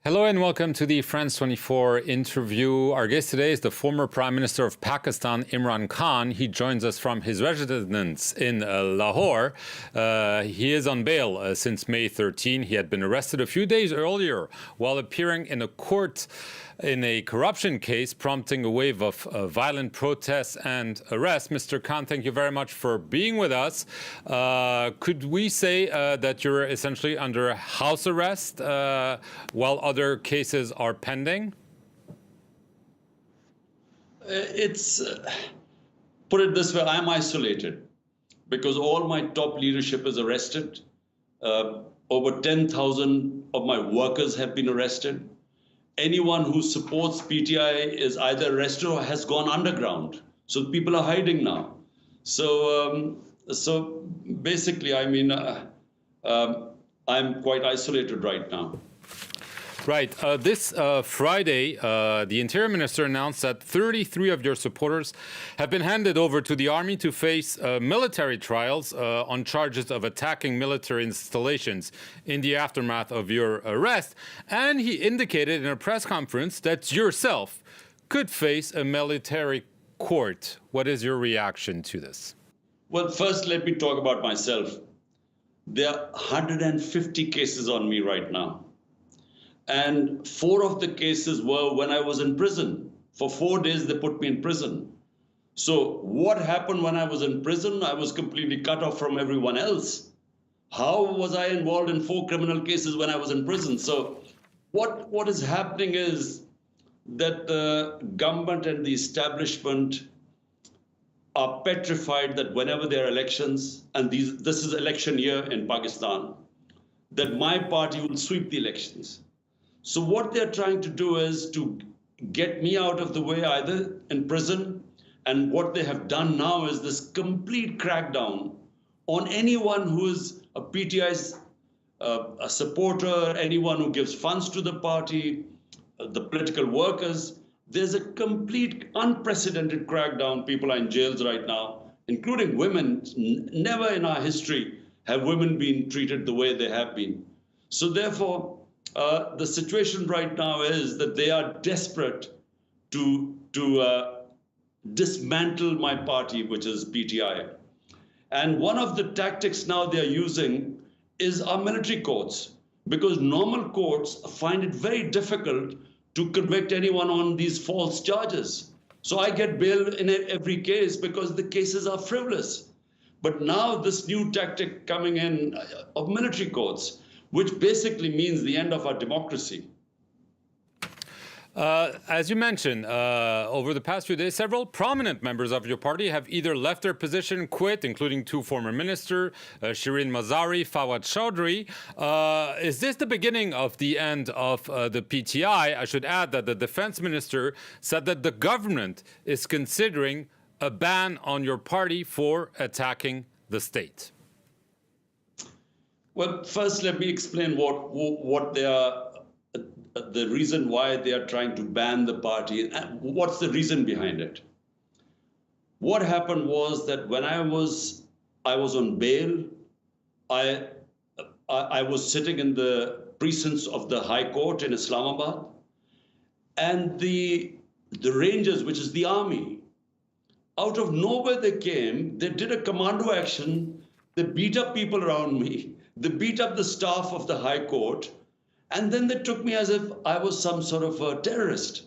Hello and welcome to the France 24 interview. Our guest today is the former Prime Minister of Pakistan, Imran Khan. He joins us from his residence in Lahore. He is on bail since May 13. He had been arrested a few days earlier while appearing in a court in a corruption case, prompting a wave of violent protests and arrests. Mr. Khan, thank you very much for being with us. Could we say that you're essentially under house arrest while other cases are pending? Put it this way, I'm isolated because all my top leadership is arrested. Over 10,000 of my workers have been arrested. Anyone who supports PTI is either arrested or has gone underground. So people are hiding now. So basically, I mean, I'm quite isolated right now. Right. This Friday, the Interior Minister announced that 33 of your supporters have been handed over to the army to face military trials on charges of attacking military installations in the aftermath of your arrest. And he indicated in a press conference that yourself could face a military court. What is your reaction to this? Well, first, let me talk about myself. There are 150 cases on me right now. And 4 of the cases were when I was in prison. For 4 days, they put me in prison. So what happened when I was in prison? I was completely cut off from everyone else. How was I involved in 4 criminal cases when I was in prison? So what is happening is that the government and the establishment are petrified that whenever there are elections, and this is election year in Pakistan, that my party will sweep the elections. So what they're trying to do is to get me out of the way, either in prison, and what they have done now is this complete crackdown on anyone who is a PTI's a supporter, anyone who gives funds to the party, the political workers. There's a complete unprecedented crackdown. People are in jails right now, including women. Never in our history have women been treated the way they have been. So therefore, the situation right now is that they are desperate to dismantle my party, which is PTI. And one of the tactics now they are using is our military courts, because normal courts find it very difficult to convict anyone on these false charges. So I get bail in every case because the cases are frivolous. But now this new tactic coming in of military courts, which basically means the end of our democracy. As you mentioned, over the past few days, several prominent members of your party have either left their position, quit, including 2 former ministers, Shireen Mazari, Fawad Chaudhry. Is this the beginning of the end of the PTI? I should add that the defense minister said that the government is considering a ban on your party for attacking the state. Well, first, let me explain what they are, the reason why they are trying to ban the party. What's the reason behind it? What happened was that when I was on bail, I was sitting in the precincts of the High Court in Islamabad, and the Rangers, which is the army, out of nowhere they came. They did a commando action. They beat up people around me. They beat up the staff of the High Court, and then they took me as if I was some sort of a terrorist.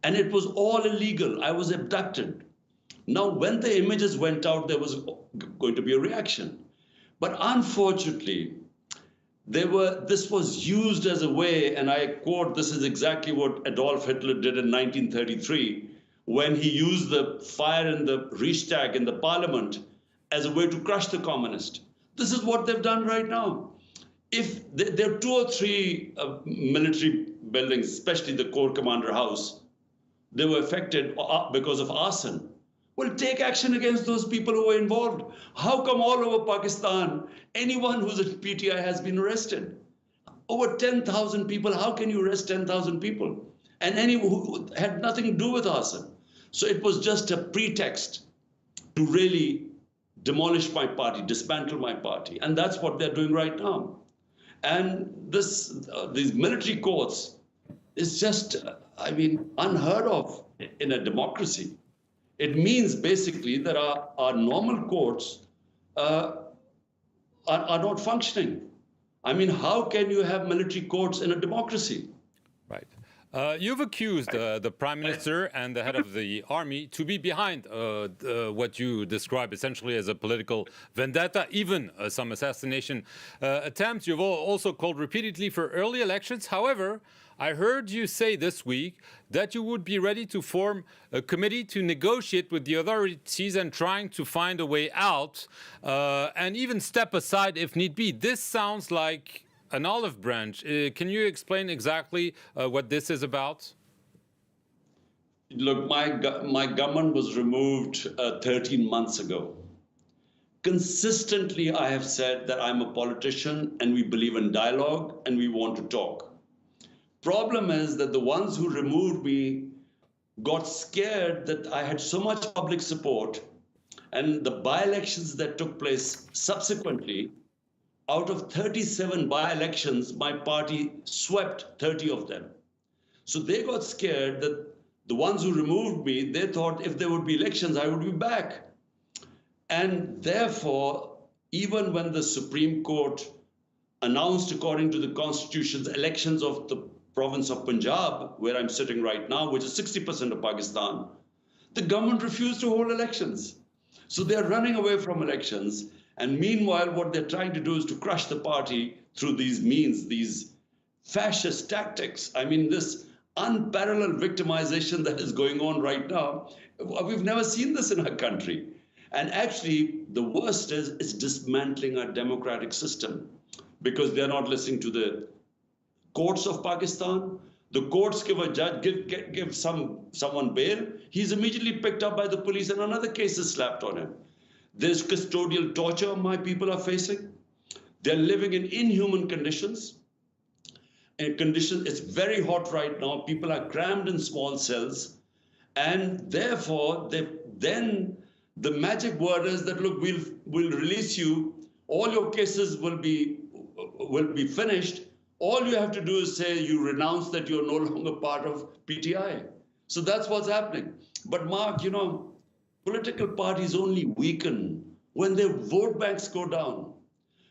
And it was all illegal. I was abducted. Now, when the images went out, there was going to be a reaction. But unfortunately, this was used as a way, and I quote, this is exactly what Adolf Hitler did in 1933, when he used the fire in the Reichstag, in the parliament, as a way to crush the communists. This is what they've done right now. If there are 2 or 3 military buildings, especially the Corps Commander House, they were affected because of arson. Well, take action against those people who were involved. How come all over Pakistan, anyone who's a PTI has been arrested? Over 10,000 people, how can you arrest 10,000 people? And anyone who had nothing to do with arson. So it was just a pretext to really demolish my party, dismantle my party. And that's what they're doing right now. And these military courts is just, unheard of in a democracy. It means basically that our normal courts are not functioning. I mean, how can you have military courts in a democracy? Right. You've accused the Prime Minister and the head of the army to be behind what you describe essentially as a political vendetta, even some assassination attempts. You've also called repeatedly for early elections. However, I heard you say this week that you would be ready to form a committee to negotiate with the authorities and trying to find a way out and even step aside if need be. This sounds like an olive branch. Can you explain exactly what this is about? Look, my government was removed 13 months ago. Consistently, I have said that I'm a politician and we believe in dialogue and we want to talk. Problem is that the ones who removed me got scared that I had so much public support, and the by-elections that took place subsequently, out of 37 by-elections, my party swept 30 of them. So they got scared that the ones who removed me, they thought if there would be elections, I would be back. And therefore, even when the Supreme Court announced, according to the Constitution's elections of the province of Punjab, where I'm sitting right now, which is 60% of Pakistan, the government refused to hold elections. So they're running away from elections. And meanwhile, what they're trying to do is to crush the party through these means, these fascist tactics. I mean, this unparalleled victimization that is going on right now, we've never seen this in our country. And actually, the worst is it's dismantling our democratic system because they're not listening to the courts of Pakistan. The courts give a judge, give someone bail. He's immediately picked up by the police and another case is slapped on him. There's custodial torture my people are facing. They're living in inhuman conditions. It's very hot right now. People are crammed in small cells. And therefore, then the magic word is that, look, we'll release you. All your cases will be finished. All you have to do is say you renounce that you're no longer part of PTI. So that's what's happening. But Mark, political parties only weaken when their vote banks go down.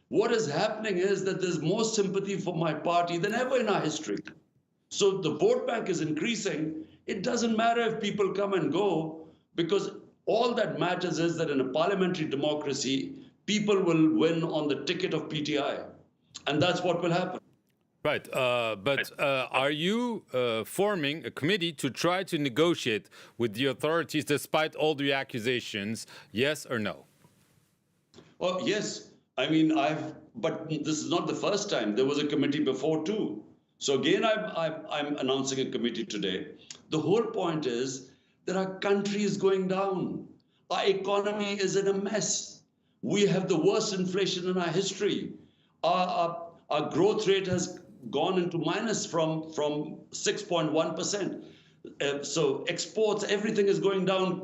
What is happening is that there's more sympathy for my party than ever in our history. So the vote bank is increasing. It doesn't matter if people come and go, because all that matters is that in a parliamentary democracy, people will win on the ticket of PTI. And that's what will happen. Right, but are you forming a committee to try to negotiate with the authorities despite all the accusations, yes or no? Oh, yes. I mean, but this is not the first time. There was a committee before too. So again, I'm announcing a committee today. The whole point is that our country is going down. Our economy is in a mess. We have the worst inflation in our history. Our growth rate has gone into minus from 6.1%. So exports, everything is going down.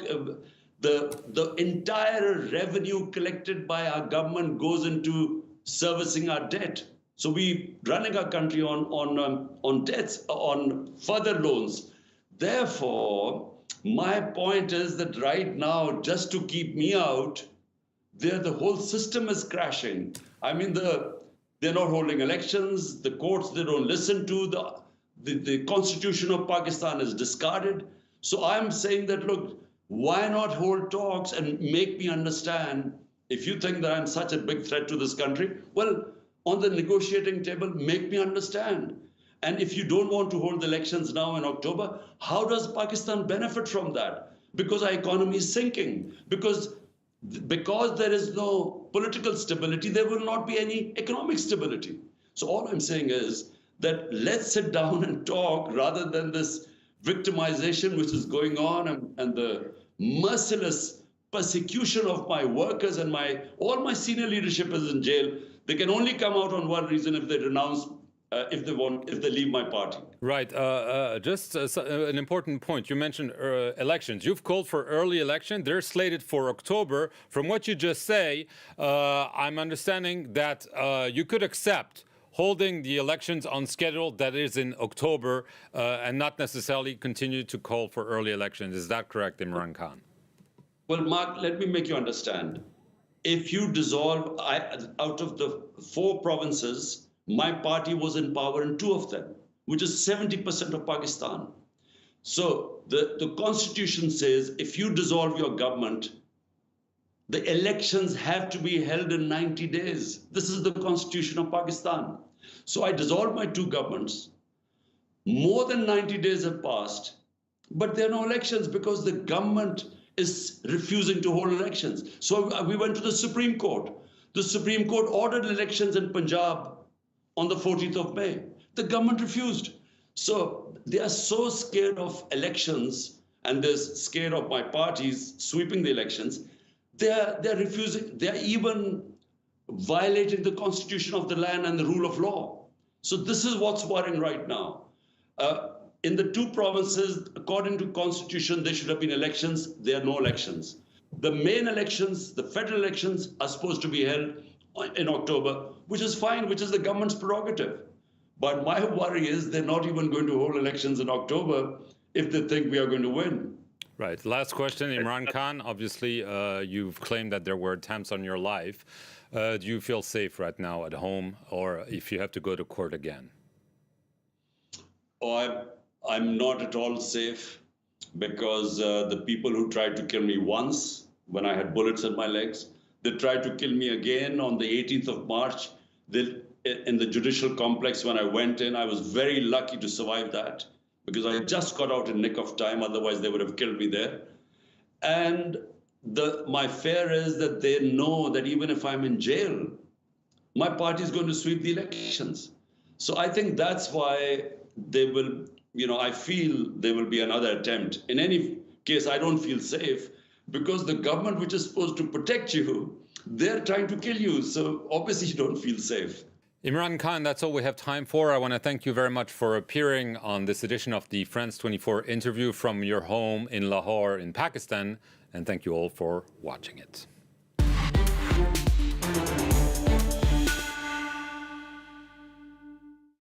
The entire revenue collected by our government goes into servicing our debt. So we running our country on debts, on further loans. Therefore, my point is that right now, just to keep me out, the whole system is crashing. I mean, they're not holding elections. The courts, they don't listen to. The Constitution of Pakistan is discarded. So I'm saying that, look, why not hold talks and make me understand? If you think that I'm such a big threat to this country, well, on the negotiating table, make me understand. And if you don't want to hold the elections now in October, how does Pakistan benefit from that? Because our economy is sinking. Because there is no political stability, there will not be any economic stability. So all I'm saying is that let's sit down and talk rather than this victimization which is going on and the merciless persecution of my workers and all my senior leadership is in jail. They can only come out on one reason: if they renounce, if they leave my party. Right. Just an important point. You mentioned elections. You've called for early election. They're slated for October. From what you just say, I'm understanding that you could accept holding the elections on schedule, that is in October, and not necessarily continue to call for early elections. Is that correct, Imran Khan? Well, Mark, let me make you understand. If you dissolve, out of the 4 provinces, my party was in power in 2 of them, which is 70% of Pakistan. So the constitution says if you dissolve your government, the elections have to be held in 90 days. This is the constitution of Pakistan. So I dissolved my 2 governments. More than 90 days have passed, but there are no elections because the government is refusing to hold elections. So we went to the Supreme Court. The Supreme Court ordered elections in Punjab on the 14th of May. The government refused. So they are so scared of elections and they're scared of my parties sweeping the elections. They're refusing. They're even violating the constitution of the land and the rule of law. So this is what's worrying right now. In the 2 provinces, according to constitution, there should have been elections. There are no elections. The main elections, the federal elections, are supposed to be held in October, which is fine, which is the government's prerogative. But my worry is they're not even going to hold elections in October if they think we are going to win. Right. Last question, Imran Khan. Obviously, you've claimed that there were attempts on your life. Do you feel safe right now at home, or if you have to go to court again? Oh, I'm not at all safe because the people who tried to kill me once when I had bullets in my legs, they tried to kill me again on the 18th of March. In the judicial complex when I went in, I was very lucky to survive that because I just got out in nick of time. Otherwise, they would have killed me there. And my fear is that they know that even if I'm in jail, my party is going to sweep the elections. So I think that's why they will, I feel there will be another attempt. In any case, I don't feel safe because the government, which is supposed to protect you, they're trying to kill you. So obviously you don't feel safe. Imran Khan, that's all we have time for. I want to thank you very much for appearing on this edition of the France 24 interview from your home in Lahore in Pakistan. And thank you all for watching it.